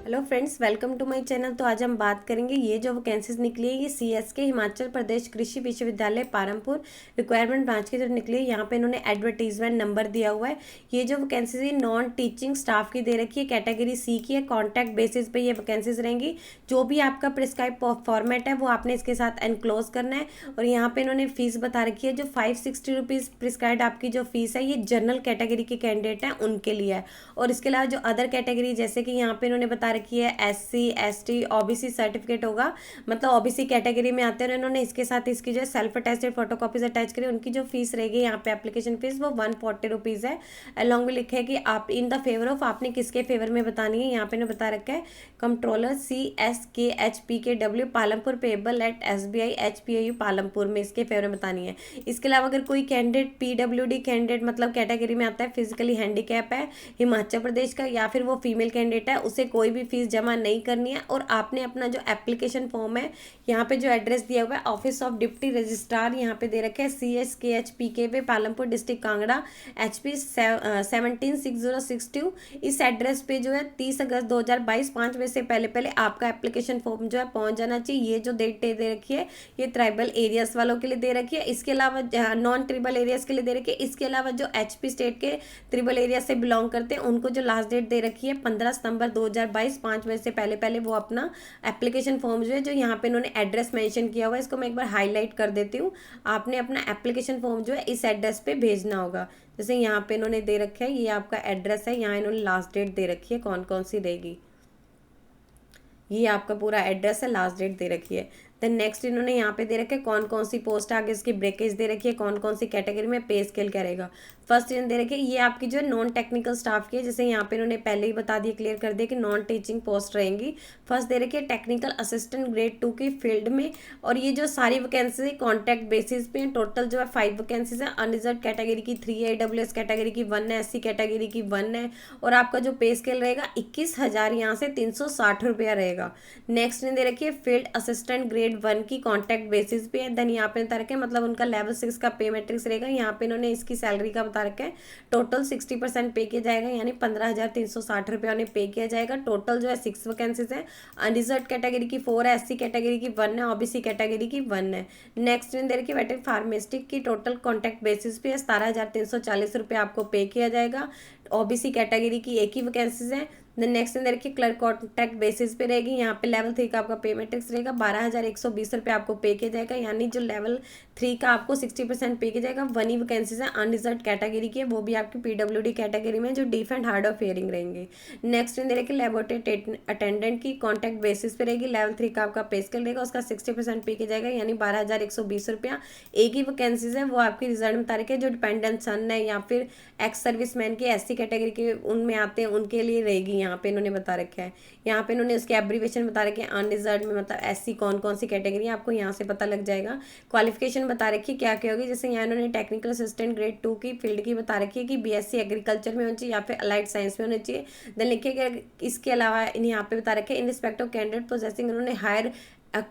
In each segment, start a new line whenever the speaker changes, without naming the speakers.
Hello friends, welcome to my channel. तो आज हम बात करेंगे ये जो वैकेंसीज निकली है ये सीएसके हिमाचल प्रदेश कृषि विश्वविद्यालय पालमपुर रिक्वायरमेंट ब्रांच की जो निकली है। यहाँ पे इन्होंने एडवर्टीजमेंट नंबर दिया हुआ है। ये जो वैकेंसीज है नॉन टीचिंग स्टाफ की दे रखी है, कैटेगरी सी की है। कॉन्ट्रैक्ट बेसिस पे ये वैकेंसीज रहेंगी। जो भी आपका प्रिस्क्राइब फॉर्मेट है वो आपने इसके साथ एनक्लोज करना है। और यहाँ पे इन्होंने फीस बता रखी है, जो 560 रुपीज़ प्रिस्क्राइब आपकी जो फीस है ये जनरल कैटेगरी के कैंडिडेट हैं उनके लिए है। और इसके अलावा जो अदर कैटेगरी, जैसे कि यहाँ पे इन्होंने बता रखी है SC ST OBC सर्टिफिकेट होगा, मतलब OBC कैटेगरी में आते हैं। इन्होंने इसके साथ इसकी जो सेल्फ अटेस्टेड फोटोकॉपीज अटैच करी, उनकी जो फीस रहेगी यहाँ पे एप्लीकेशन फीस वो 140 रुपीज़ है। अलॉन्ग में लिखे है कि आप इन द फेवर ऑफ, आपने किसके फेवर में बतानी है। यहाँ पे इन्होंने बता रखा है controller CSKHPKW Palampur payable eight SBI HPAU Palampur में, इसके फेवर में बतानी है। इसके अलावा अगर कोई कैंडिडेट PWD कैंडिडेट मतलब कैटेगरी में आता है, फिजिकली हैंडीकैप है, हिमाचल प्रदेश का, या फिर वो फीमेल कैंडिडेट है, उसे कोई भी फीस जमा नहीं करनी है। और आपने अपना जो एप्लीकेशन फॉर्म है, यहाँ पे जो एड्रेस दिया हुआ है ऑफिस ऑफ डिप्टी रजिस्ट्रार यहाँ पे दे रखे हैं CSKHPK Palampur district Kangra HP 176062। इस एड्रेस पे जो है 30 अगस्त 2022 5 बजे से पहले पहले आपका एप्लीकेशन फॉर्म जो है पहुंच जाना चाहिए। ये जो डेट दे रखी है ये ट्राइबल एरियाज वालों के लिए दे रखी है। इसके अलावा नॉन ट्रिबल एरियाज के लिए दे रखी है। इसके अलावा जो HP स्टेट के ट्रिबल एरिया से बिलोंग करते हैं उनको जो लास्ट डेट दे रखी है 15 सितंबर 2022 5 बजे से पहले पहले वो अपना एप्लीकेशन फॉर्म जो है, जो यहाँ पे इन्होंने एड्रेस मेंशन किया हुआ है, इसको मैं एक बार हाईलाइट कर देती हूँ। आपने अपना एप्लीकेशन फॉर्म जो है इस एड्रेस पे भेजना होगा। जैसे यहाँ पे इन्होंने दे रखा है, ये आपका एड्रेस है, यहाँ इन्होंने लास्ट डेट दे रखी है कौन कौन सी रहेगी। ये आपका पूरा एड्रेस है, लास्ट डेट दे रखी है। देन नेक्स्ट इन्होंने यहाँ पे दे रखे कौन कौन सी पोस्ट आगे इसकी ब्रेकेज दे रखी है, कौन कौन सी कैटेगरी में पे स्केल क्या रहेगा। फर्स्ट इन्होंने दे रखी है ये आपकी जो है नॉन टेक्निकल स्टाफ की है, जैसे यहाँ पे इन्होंने पहले ही बता दिया, क्लियर कर दिया कि नॉन टीचिंग पोस्ट रहेंगी। फर्स्ट दे रखी है टेक्निकल असिस्टेंट ग्रेड 2 की फील्ड में। और ये जो सारी वैकेंसी कॉन्ट्रैक्ट बेसिस पे टोटल जो है 5 वैकेंसीज है। अनरिजर्व कैटेगरी की 3 है, AWS कैटेगरी की 1 है, SC कैटेगरी की 1 है। और आपका जो पे स्केल रहेगा 21,000 यहाँ से 360 रुपया रहेगा। नेक्स्ट ने दे रखी है फील्ड असिस्टेंट ग्रेड 1 की कॉन्ट्रैक्ट बेसिस पे है। देन यहाँ पे बता रखे मतलब उनका लेवल 6 का पे मैट्रिक्स रहेगा। यहाँ पे इन्होंने इसकी सैलरी का बता रखा है टोटल 60% पे किया जाएगा, यानी 15,360 रुपया उन्हें पे किया जाएगा। टोटल जो है 6 वैकेंसीज है। अनरिजर्व कैटेगरी की 4 है, SC कैटेगरी की 1 है, OBC कैटेगरी की 1 है। नेक्स्ट ने दे रखी वेटरनरी फार्मासिस्ट की टोटल कॉन्ट्रैक्ट बेसिस पे है, 17,340 रुपया आपको पे किया जाएगा। OBC कैटेगरी की एक ही वैकेंसीज है। देन नेक्स्ट दे रखिए क्लर्क कॉन्ट्रैक्ट बेसिस पे रहेगी। यहाँ पे लेवल 3 का आपका पे मैट्रिक्स रहेगा, 12,120 रुपये आपको पे किया जाएगा, यानी जो लेवल 3 का आपको 60% पे किया जाएगा। 1 ही वैकेंसीज है अनरिजर्व कैटेगरी की है, वो भी आपकी PWD कैटेगरी में, जो deaf and hard of hearing रहेंगे। नेक्स्ट दे रखिए लेबोरेटरी अटेंडेंट की कॉन्ट्रैक्ट बेसिस पे रहेगी, लेवल 3 का आपका पे स्केल रहेगा, उसका 60% पे किया जाएगा, यानी 12,120 रुपया। एक ही वैकेंसीज है, वो आपकी रिजल्ट में तारीख है, जो डिपेंडेंट सन है या फिर एक्स सर्विसमैन के SC कैटेगरी के उनमें आते हैं उनके लिए रहेगी। यहाँ पे इन्होंने बता रखा है, यहाँ पे इन्होंने उसके एब्रीवेशन बता रखे हैं। अनरिजर्व में मतलब SC कौन कौन सी कैटेगरी है आपको यहाँ से पता लग जाएगा। क्वालिफिकेशन बता रखी है क्या क्या होगी, जैसे यहाँ इन्होंने टेक्निकल असिस्टेंट ग्रेड 2 की फील्ड की बता रखी है कि BSc एग्रीकल्चर में होनी चाहिए या फिर अलाइड साइंस में होनी चाहिए। देन लिखिए इसके अलावा यहाँ पे बता रखे हैं in respect of candidate possessing, इन्होंने हायर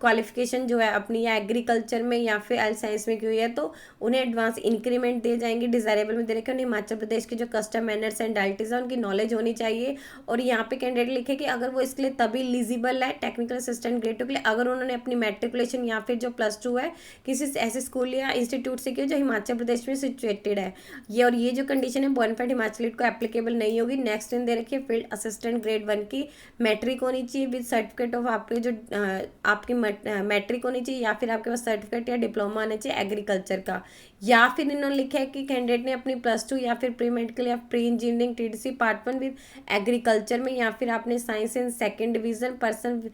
क्वालिफिकेशन जो है अपनी या एग्रीकल्चर में या फिर एल साइंस में की हुई है तो उन्हें एडवांस इंक्रीमेंट दिए जाएंगे। डिजायरेबल में दे रखे उन्हें हिमाचल प्रदेश के जो कस्टम मैनर्स एंड डाइटिस है उनकी नॉलेज होनी चाहिए। और यहाँ पे कैंडिडेट लिखे कि अगर वो इसके लिए तभी एलिजिबल है टेक्निकल असिस्टेंट ग्रेड 2 के लिए, अगर उन्होंने अपनी मैट्रिकुलेशन या फिर जो +2 है किसी ऐसे स्कूल या इंस्टीट्यूट से की जो हिमाचल प्रदेश में सिचुएटेड है। ये और ये जो कंडीशन है बोनाफाइड हिमाचल को एप्लीकेबल नहीं होगी। नेक्स्ट इन दे रखिए फील्ड असिस्टेंट ग्रेड 1 की मैट्रिक होनी चाहिए विद सर्टिफिकेट ऑफ आपके जो आपकी मैट्रिक होनी चाहिए या फिर आपके पास सर्टिफिकेट या डिप्लोमा आना चाहिए एग्रीकल्चर का। या फिर इन्होंने लिखा है कि कैंडिडेट ने अपनी +2 या फिर प्री मेडिकल या pre engineering TDC part 1 with agriculture में, या फिर आपने science in 2nd division person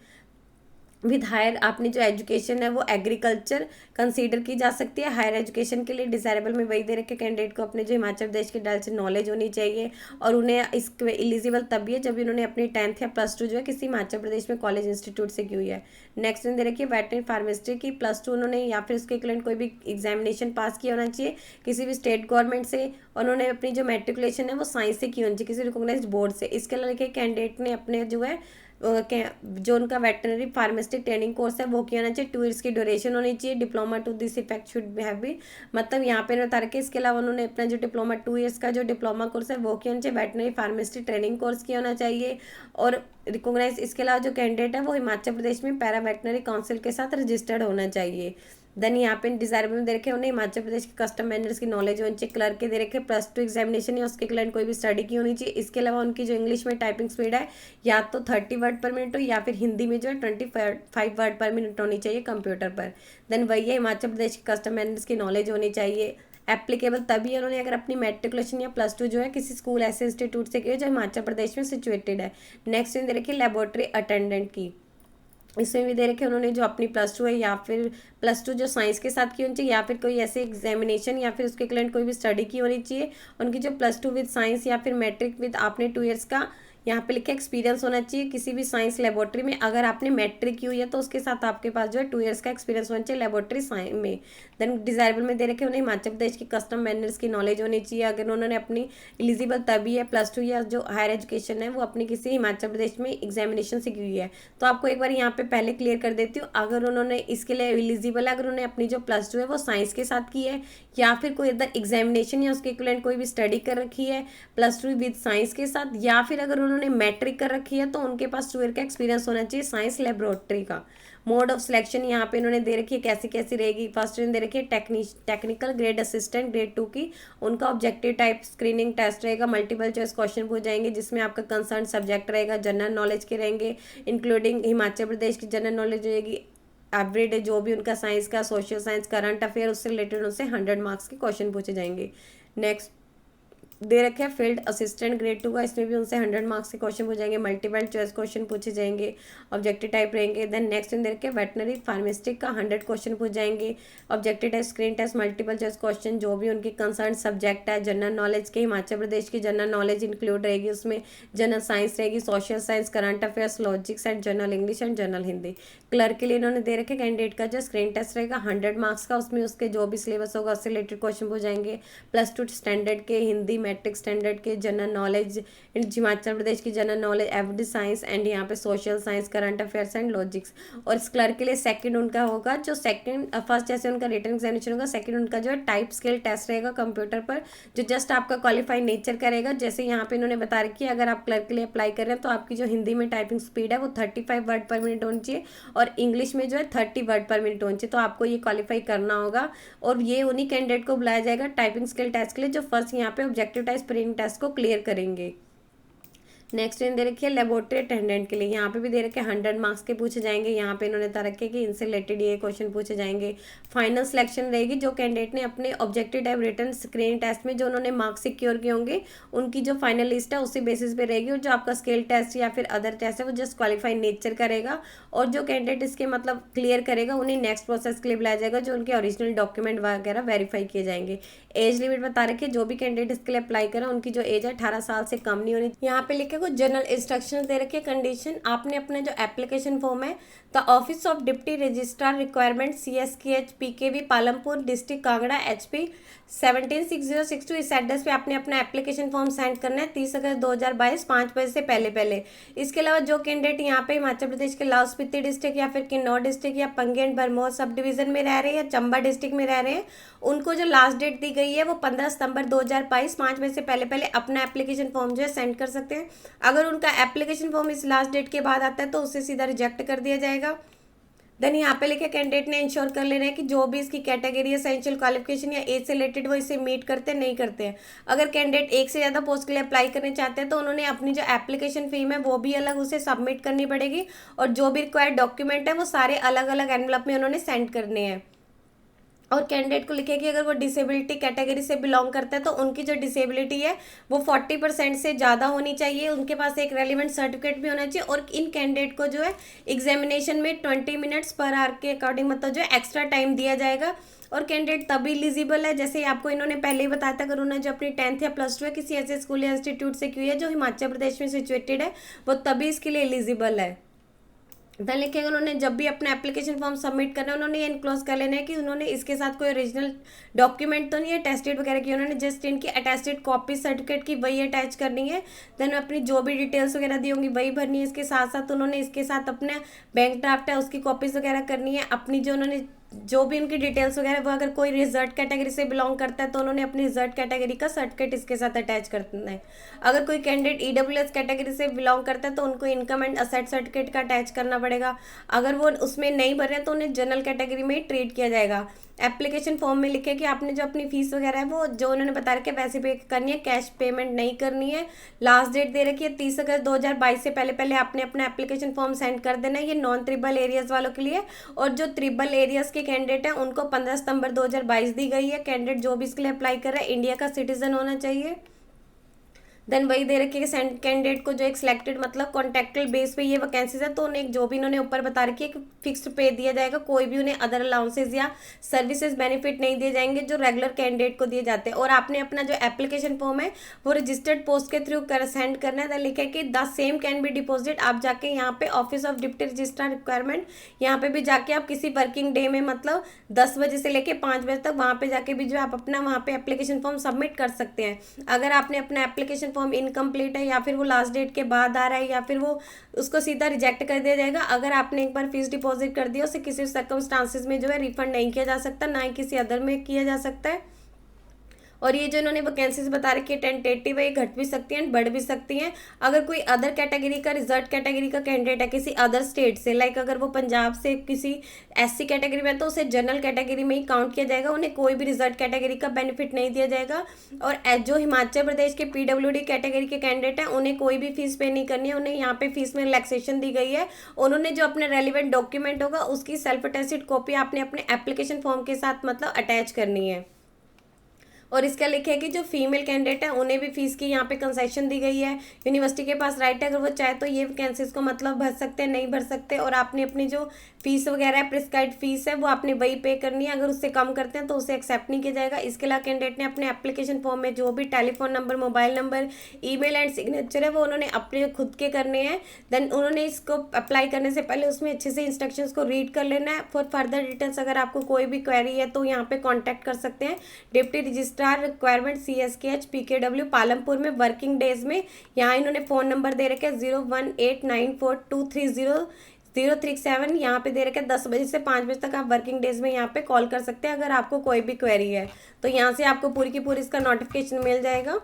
with higher, आपने जो एजुकेशन है वो एग्रीकल्चर कंसीडर की जा सकती है। हायर एजुकेशन के लिए डिजायरेबल में वही दे रखे कैंडिडेट को अपने जो हिमाचल प्रदेश के डाल से नॉलेज होनी चाहिए। और उन्हें इसके एलिजिबल तभी है जब इन्होंने अपनी 10th या +2 जो है किसी हिमाचल प्रदेश में कॉलेज इंस्टीट्यूट से की हुई है। नेक्स्ट दे रखिए वेटरनरी फार्मासिस्ट की +2 उन्होंने या फिर उसके इक्विवेलेंट कोई भी एग्जामिनेशन पास किया होना चाहिए किसी भी स्टेट गवर्नमेंट से। और उन्होंने अपनी जो मेट्रिकुलेशन है वो साइंस से की होनी चाहिए, किसी रिकॉग्नाइज्ड बोर्ड से। इसके अलावा लिखे कैंडिडेट ने अपने जो है जो उनका वेटनरी फार्मास्टिक ट्रेनिंग कोर्स है वो किया होना चाहिए, 2 ईयर्स की ड्यूरेशन होनी चाहिए। Diploma to this effect should have be, मतलब यहाँ पे बता रखे। इसके अलावा उन्होंने अपना जो डिप्लोमा 2 ईयर्स का जो डिप्लोमा कोर्स है वो किया होना चाहिए, वेटनरी फार्मास्टिक ट्रेनिंग कोर्स किया होना चाहिए। और रिकॉग्नाइज, इसके अलावा जो कैंडिडेट है वो हिमाचल प्रदेश में पैरा वेटनरी काउंसिल के साथ रजिस्टर्ड होना चाहिए। देन यहाँ पे डिजायरेबल में दे रखे उन्हें हिमाचल प्रदेश के कस्टम मैनर्स की नॉलेज होनी चाहिए। क्लर्क के दे रखे +2 एग्जामिनेशन या उसके क्लाइंट कोई भी स्टडी की होनी चाहिए। इसके अलावा उनकी जो इंग्लिश में टाइपिंग स्पीड है या तो 30 वर्ड पर मिनट हो, या फिर हिंदी में जो है 25 वर्ड पर मिनट होनी चाहिए कंप्यूटर पर। देन वही है, हिमाचल प्रदेश के कस्टम मैनर्स की नॉलेज होनी चाहिए। एप्लीकेबल तभी उन्होंने अगर अपनी मेट्रिकुलेशन या +2 जो है किसी स्कूल ऐसे इंस्टीट्यूट से की जो हिमाचल प्रदेश में सिचुएटेड है। नेक्स्ट दे रखी लेबोरेटरी अटेंडेंट की, इसमें भी दे रखे उन्होंने जो अपनी +2 है या फिर +2 जो साइंस के साथ की होनी चाहिए, या फिर कोई ऐसे एग्जामिनेशन या फिर उसके क्लाइंट कोई भी स्टडी की होनी चाहिए। उनकी जो +2 विद साइंस या फिर मैट्रिक विद आपने 2 ईयर्स का यहाँ पे लिखा एक्सपीरियंस होना चाहिए किसी भी साइंस लेबोरेटरी में। अगर आपने मैट्रिक की हुई है तो उसके साथ आपके पास जो है 2 ईयर्स का एक्सपीरियंस होना चाहिए लेबोरेटरी साइंस में। देन डिजायरेबल में दे रखे उन्हें हिमाचल प्रदेश की कस्टम मैनर्स की नॉलेज होनी चाहिए। अगर उन्होंने अपनी एलिजिबल तभी है +2 या जो हायर एजुकेशन है वो अपनी किसी हिमाचल प्रदेश में एग्जामिनेशन से की हुई है। तो आपको एक बार यहाँ पे पहले क्लियर कर देती हूँ, अगर उन्होंने इसके लिए एलिजिबल है, अगर उन्होंने अपनी जो +2 है वो साइंस के साथ की है या फिर कोई अदर एग्जामिनेशन या उसके इक्विवेलेंट कोई भी स्टडी कर रखी है +2 विद साइंस के साथ, या फिर अगर उन्होंने मैट्रिक कर रखी है तो उनके पास 2 ईयर का एक्सपीरियंस होना चाहिए साइंस लेबोरेटरी का। मोड ऑफ सिलेक्शन यहाँ पे इन्होंने दे रखी है कैसी कैसी रहेगी। फर्स्ट दे रखी है टेक्निकल ग्रेड असिस्टेंट ग्रेड 2 की, उनका ऑब्जेक्टिव टाइप स्क्रीनिंग टेस्ट रहेगा, मल्टीपल चॉइस क्वेश्चन पूछ जाएंगे जिसमें आपका कंसर्न सब्जेक्ट रहेगा, जनरल नॉलेज के रहेंगे इंक्लूडिंग हिमाचल प्रदेश की जनरल नॉलेज रहेगी, एवरीडे जो भी उनका साइंस का, सोशल साइंस, करंट अफेयर उससे रिलेटेड उनसे 100 मार्क्स के क्वेश्चन पूछे जाएंगे। नेक्स्ट दे रखे हैं फील्ड असिस्टेंट ग्रेड 2 का, इसमें भी उनसे 100 मार्क्स के क्वेश्चन पूछे जाएंगे, मल्टीपल चॉइस क्वेश्चन पूछे जाएंगे, ऑब्जेक्टिव टाइप रहेंगे। देन नेक्स्ट दे रखे वेटनरी फार्मास्टिक का 100 क्वेश्चन पूछ जाएंगे, objective test, screen test, multiple choice question, जो भी उनकी कंसर्न सब्जेक्ट है, जनरल नॉलेज के हिमाचल प्रदेश की जनरल नॉलेज इंक्लूड रहेगी, उसमें जनरल साइंस रहेगी, social science, current affairs, logics and general English and general Hindi. Clerk के लिए इन्होंने दे रखे कैंडिडेट का जो स्क्रीन टेस्ट रहेगा 100 मार्क्स का, उसमें उसके जो भी सिलेबस होगा उससे रिलेटेड क्वेश्चन पूछ जाएंगे, +2 स्टैंडर्ड के, हिंदी मैट्रिक स्टैंडर्ड के, जनरल नॉलेज हिमाचल प्रदेश की general knowledge, average science and यहाँ पे social science, current affairs and logics. और इस क्लर्क के लिए सेकंड उनका होगा जो फर्स्ट जैसे उनका रिटन एग्जामिनेशन होगा, सेकंड उनका जो है टाइप स्किल टेस्ट रहेगा कंप्यूटर पर, जो जस्ट आपका क्वालिफाई नेचर करेगा। जैसे यहाँ पे इन्होंने बता रखी है अगर आप क्लर्क के लिए अप्लाई कर रहे हैं तो आपकी जो हिंदी में टाइपिंग स्पीड है वो 35 वर्ड पर मिनट होनी चाहिए और इंग्लिश में जो है 30 वर्ड पर मिनट होनी चाहिए। तो आपको ये क्वालिफाई करना होगा और ये उन्हीं कैंडिडेट को बुलाया जाएगा टाइपिंग स्किल टेस्ट के लिए जो फर्स्ट यहाँ पे ऑब्जेक्टिव टाइप स्क्रीनिंग टेस्ट को क्लियर करेंगे। नेक्स्ट दे रखी है लेबोरेटरी अटेंडेंट के लिए, यहाँ पे भी दे रखे 100 मार्क्स के पूछे जाएंगे। यहाँ पे इन्होंने बता रखे कि इनसे रिलेटेड ये क्वेश्चन पूछे जाएंगे। फाइनल सिलेक्शन रहेगी जो कैंडिडेट ने अपने objective type written screening test में जो उन्होंने मार्क्स सिक्योर किए होंगे उनकी जो फाइनल लिस्ट है उसी बेसिस पे रहेगी। और जो आपका स्किल टेस्ट या फिर अदर टेस्ट है वो जस्ट क्वालिफाई नेचर करेगा और जो कैंडिडेट इसके मतलब क्लियर करेगा उन्हें नेक्स्ट प्रोसेस के लिए बुलाया जाएगा जो उनके ओरिजिनल डॉक्यूमेंट वगैरह वेरीफाई किए जाएंगे। एज लिमिट बता रखी है जो भी कैंडिडेट इसके लिए अप्लाई करें उनकी जो एज है 18 साल से कम नहीं होनी। यहाँ पे लिखे कुछ जनरल इंस्ट्रक्शन दे रखे कंडीशन, आपने अपने जो एप्लीकेशन फॉर्म है the office of deputy registrar requirement CSKH PKV Palampur district Kangra HP 176062 इस एड्रेस पे आपने अपना एप्लीकेशन फॉर्म सेंड करना है 30 अगस्त 2022 5 बजे से पहले। इसके अलावा जो कैंडिडेट यहाँ पे हिमाचल प्रदेश के लाहौल स्पीति डिस्ट्रिक्ट या फिर किन्नौर डिस्ट्रिक्ट या Pangi and Bharmour sub division में रह रहे हैं या चंबा डिस्ट्रिक्ट में रह रहे हैं उनको जो लास्ट डेट दी गई है वो 15 सितंबर 2022 5 बजे से पहले अपना एप्लीकेशन फॉर्म जो है सेंड कर सकते हैं। अगर उनका एप्लीकेशन फॉर्म इस लास्ट डेट के बाद आता है तो उसे सीधा रिजेक्ट कर दिया जाएगा। देन यहाँ पे लिखे कैंडिडेट ने इंश्योर कर लेना है कि जो भी इसकी कैटेगरी एसेंशियल क्वालिफिकेशन या एज से रिलेटेड वो इसे मीट करते नहीं करते हैं। अगर कैंडिडेट एक से ज़्यादा पोस्ट के लिए अप्लाई करना चाहते हैं तो उन्होंने अपनी जो एप्लीकेशन फीम है वो भी अलग उसे सबमिट करनी पड़ेगी और जो भी रिक्वायर्ड डॉक्यूमेंट है वो सारे अलग अलग एनवलप में उन्होंने सेंड करने हैं। और कैंडिडेट को लिखे कि अगर वो डिसेबिलिटी कैटेगरी से बिलोंग करता है तो उनकी जो डिसेबिलिटी है वो 40% से ज़्यादा होनी चाहिए, उनके पास एक रेलिवेंट सर्टिफिकेट भी होना चाहिए और इन कैंडिडेट को जो है एग्जामिनेशन में 20 मिनट्स पर आवर के अकॉर्डिंग मतलब जो है एक्स्ट्रा टाइम दिया जाएगा। और कैंडिडेट तभी एलिजिबल है जैसे आपको इन्होंने पहले ही बताया था अगर उन्होंने जो अपनी 10th या +2 है किसी ऐसे स्कूल या इंस्टीट्यूट से की है जो हिमाचल प्रदेश में सिचुएटेड है वो तभी इसके लिए एलिजिबल है। देन लिखेंगे उन्होंने जब भी अपना एप्लीकेशन फॉर्म सबमिट करना है उन्होंने ये इनक्लोज कर लेना है कि उन्होंने इसके साथ कोई ओरिजिनल डॉक्यूमेंट तो नहीं है अटेस्टेड वगैरह की, उन्होंने जस्ट इनकी अटेस्टेड कॉपी सर्टिफिकेट की वही अटैच करनी है। देन अपनी जो भी डिटेल्स वगैरह दी होंगी वही भरनी है। इसके साथ साथ उन्होंने इसके साथ अपने बैंक ड्राफ्ट है उसकी कॉपीज वगैरह करनी है। अपनी जो उन्होंने जो भी उनकी डिटेल्स वगैरह वो अगर कोई रिजर्ट कैटेगरी से बिलोंग करता है तो उन्होंने अपनी रिजर्ट कैटेगरी का सर्टिफिकेट इसके साथ अटैच करना है। अगर कोई कैंडिडेट ईडब्ल्यूएस कैटेगरी से बिलोंग करता है तो उनको इनकम एंड असेट सर्टिफिकेट का अटैच करना पड़ेगा। अगर वो उसमें नहीं भर रहे हैं तो उन्हें जनरल कैटेगरी में ही ट्रीट किया जाएगा। एप्लीकेशन फॉर्म में लिखे कि आपने जो अपनी फीस वगैरह है वो जो उन्होंने बता रखे वैसे पे करनी है, कैश पेमेंट नहीं करनी है। लास्ट डेट दे रखी है 30 अगस्त 2022 से पहले पहले आपने अपना एप्लीकेशन फॉर्म सेंड कर देना है। ये नॉन ट्रिबल एरियाज वालों के लिए, और जो ट्रिबल एरियाज के कैंडिडेट हैं उनको 15 सितंबर 2022 दी गई है। कैंडिडेट जो भी इसके लिए अप्लाई कर रहा है इंडिया का सिटीजन होना चाहिए। देन वही दे रखी है कि कैंडिडेट को जो एक सिलेक्टेड मतलब कॉन्ट्रेक्चुअल बेस पे ये वैकेंसीज है तो उन्हें जो भी इन्होंने ऊपर बता रखी है कि फिक्स्ड पे दिया जाएगा, कोई भी उन्हें अदर अलाउंसेज या सर्विसेज बेनिफिट नहीं दिए जाएंगे जो रेगुलर कैंडिडेट को दिए जाते हैं। और आपने अपना जो एप्लीकेशन फॉर्म है वो रजिस्टर्ड पोस्ट के थ्रू सेंड करना है। देन लिखा है कि the same can be deposit, आप जाके यहाँ पे office of deputy registrar requirement यहाँ पे भी जाके आप किसी वर्किंग डे में मतलब 10 बजे से लेके 5 बजे तक वहाँ पे जाके भी जो आप अपना वहाँ पे एप्लीकेशन फॉर्म सबमिट कर सकते हैं। अगर आपने अपना एप्लीकेशन फॉर्म इनकम्प्लीट है या फिर वो लास्ट डेट के बाद आ रहा है या फिर वो उसको सीधा रिजेक्ट कर दिया जाएगा। अगर आपने एक बार फीस डिपॉजिट कर दिया उसे किसी सर्कमस्टांसिस में जो है रिफंड नहीं किया जा सकता, ना ही किसी अदर में किया जा सकता है। और ये जो इन्होंने वैकेंसीज बता रखी है टेंटेटिव है, ये घट भी सकती हैं बढ़ भी सकती हैं। अगर कोई अदर कैटेगरी का रिजर्व कैटेगरी का कैंडिडेट है किसी अदर स्टेट से, लाइक अगर वो पंजाब से किसी एससी कैटेगरी में तो उसे जनरल कैटेगरी में ही काउंट किया जाएगा, उन्हें कोई भी रिजर्व कैटेगरी का बेनिफिट नहीं दिया जाएगा। और जो हिमाचल प्रदेश के पीडब्ल्यूडी कैटेगरी के कैंडिडेट हैं उन्हें कोई भी फीस पे नहीं करनी है, उन्हें यहाँ पे फीस में रिलैक्सेशन दी गई है। उन्होंने जो अपने रेलिवेंट डॉक्यूमेंट होगा उसकी सेल्फ अटेस्टेड कॉपी आपने अपने एप्लीकेशन फॉर्म के साथ मतलब अटैच करनी है। और इसका लिखे है कि जो फीमेल कैंडिडेट है उन्हें भी फीस की यहाँ पे कंसेशन दी गई है। यूनिवर्सिटी के पास राइट है, अगर वो चाहे तो ये वैकेंसीज को मतलब भर सकते हैं, नहीं भर सकते। और आपने अपनी जो फीस वगैरह है प्रिस्क्राइब्ड फीस है वो आपने वही पे करनी है, अगर उससे कम करते हैं तो उसे एक्सेप्ट नहीं किया जाएगा। इसके अलावा कैंडिडेट ने अपने एप्लीकेशन फॉर्म में जो भी telephone number, mobile number, email and signature है वो उन्होंने अपने खुद के करने हैं। देन उन्होंने इसको अप्लाई करने से पहले उसमें अच्छे से इंस्ट्रक्शंस को रीड कर लेना है। फॉर फर्दर डिटेल्स अगर आपको कोई भी क्वेरी है तो यहाँ पे कॉन्टैक्ट कर सकते हैं। Deputy registrar requirement CSKH PKW Palampur में वर्किंग डेज में। यहाँ इन्होंने फ़ोन नंबर दे रखे 01894230 यहाँ पे दे रखे 10 बजे से 5 बजे तक आप वर्किंग डेज में यहाँ पे कॉल कर सकते हैं अगर आपको कोई भी क्वेरी है। तो यहाँ से आपको पूरी की पूरी इसका नोटिफिकेशन मिल जाएगा।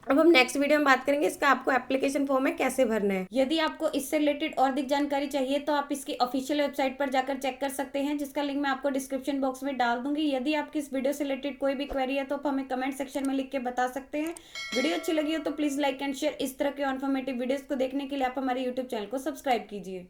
अब हम नेक्स्ट वीडियो में बात करेंगे इसका आपको एप्लीकेशन फॉर्म है कैसे भरना है। यदि आपको इससे रिलेटेड और अधिक जानकारी चाहिए तो आप इसकी ऑफिशियल वेबसाइट पर जाकर चेक कर सकते हैं, जिसका लिंक मैं आपको डिस्क्रिप्शन बॉक्स में डाल दूंगी। यदि आपकी इस वीडियो से रिलेटेड कोई भी क्वेरी है तो आप हमें कमेंट सेक्शन में लिख के बता सकते हैं। वीडियो अच्छी लगी हो तो प्लीज़ लाइक एंड शेयर। इस तरह के इन्फॉर्मेटिव वीडियोज़ को देखने के लिए आप हमारे यूट्यूब चैनल को सब्सक्राइब कीजिए।